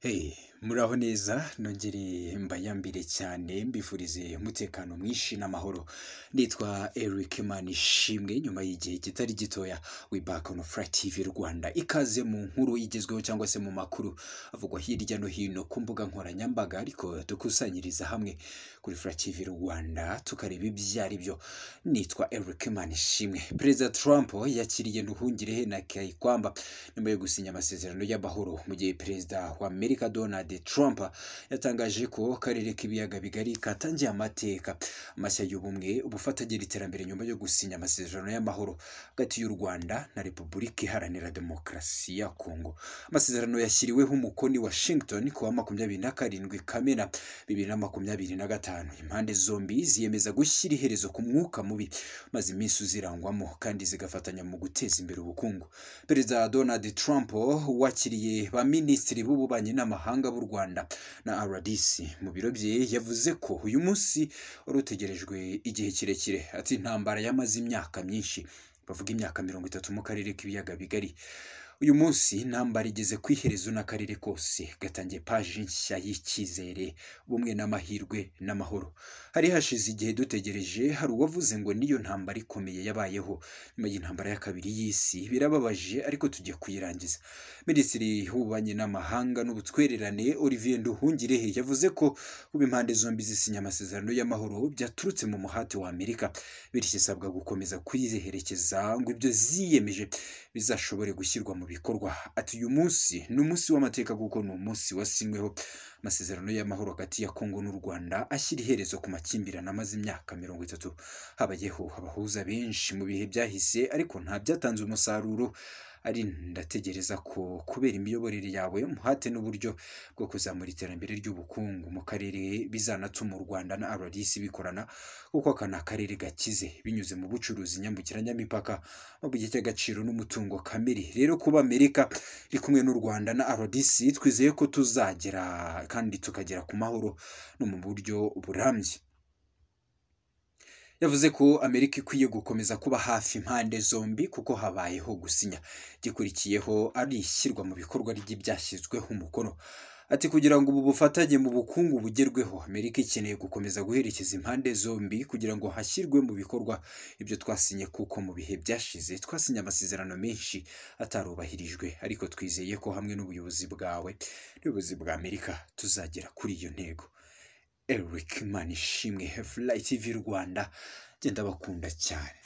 Hey, muraho neza nongere mbayambire cyane mbifurize umutekano mwinshi n'amahoro. Nitwa Eric Manishimwe nyuma y'igihe kitari gitoya we back on Fly TV Rwanda. Ikaze mu nkuru igezweho cyangwa se mu makuru avugwa hirya no hino ku mbuga nkoranyambaga, ariko dukusanyiriza hamwe kuri Fly TV Rwanda tukareba ibyari byo. Nitwa Eric Manishimwe. Perezida Trump yakiriye Nduhungirehe na Kayikwamba nyuma yo gusinya amasezerano y'amahoro, mu gihe Perezida wa Amerika Donald Trump yatangaje ko karere k'ibiyaga bigari katangiye amateka mashya y'ubumwe, ubufatanye n'iterambere nyuma yo gusinya amasezerano y'amahoro hagati y'u Rwanda na Repubulika Iharanira Demokarasi ya Kongo. Amasezerano yashyiriweho umukono i Washington ku wa 27 Kamena 2025. Impande zombi ziyemeza gushyira iherezo ku mwuka mubi maze iminsi uzirangwamo kandi zigafatanya mu guteza imbere ubukungu. Perezida Donald Trump wakiriye ba minisitiri b'ububanyi n'amahanga b'u Rwanda na RDC mu biro bye yavuze ko uyu munsi wari utegerejwe igihe kirekire. Ati intambara yamaze imyaka myinshi, bavuga imyaka 30 mu karere k'ibiyaga bigari. Uyu munsi intambara igeze ku iherezo n'akarere kose gatangiye paji nshya y'icyizere, bumwe n'amahirwe n'amahoro. Hari hashize igihe dutegereje, hari uwavuze ngo niyo ntambara ikomeye yabayeho nyuma y'intambara ya kabiri y'isi. Birababaje ariko tugiye kuyirangiza. Minisitiri w'ububanyi n'amahanga n'ubutwererane Olivier Nduhungirehe yavuze ko kuba impande zombi zisinya amasezerano y'amahoro byaturutse mu muhati wa Amerika, bityo isabwa gukomeza kuyiherekeza ngo ibyo ziyemeje bizashobore gushyirwa mu bikorwa. Ati uyu munsi ni umunsi w'amateka kuko ni umunsi wasinyweho amasezerano y'amahoro hagati ya Kongo n'u Rwanda ashyira iherezo ku makimbirane amaze imyaka 30. Habayeho abahuza benshi mu bihe byahise ariko nta byatanze umusaruro. Ari ndategereza ko kubera imiyoborere yawe, umuhate n'uburyo bwo kuzamura iterambere ry'ubukungu mu karere bizanatuma u Rwanda na RDC bikorana, kuko aka ni akarere gakize binyuze mu bucuruzi nyambukiranyamipaka, amabuye y'agaciro n'umutungo kamere. Rero kuba Amerika iri kumwe n'u Rwanda na RDC, twizeye ko tuzagera kandi tukagera ku mahoro no mu buryo burambye. Yavuze ko Amerika ikwiye gukomeza kuba hafi impande zombi kuko habayeho gusinya, gikurikiyeho ari ishyirwa mu bikorwa ry'ibyashyizweho umukono. Ati kugira ngo ubu bufatanye mu bukungu bugerweho, Amerika ikeneye gukomeza guherekeza impande zombi kugira ngo hashyirwe mu bikorwa ibyo twasinye, kuko mu bihe byashize twasinye amasezerano menshi atarubahirijwe, ariko twizeye ko hamwe n'ubuyobozi bwawe n'ubuyobozi bwa Amerika tuzagera kuri iyo ntego. Eric Manishimwe, Fly TV Rwanda, genda bakunda cyane.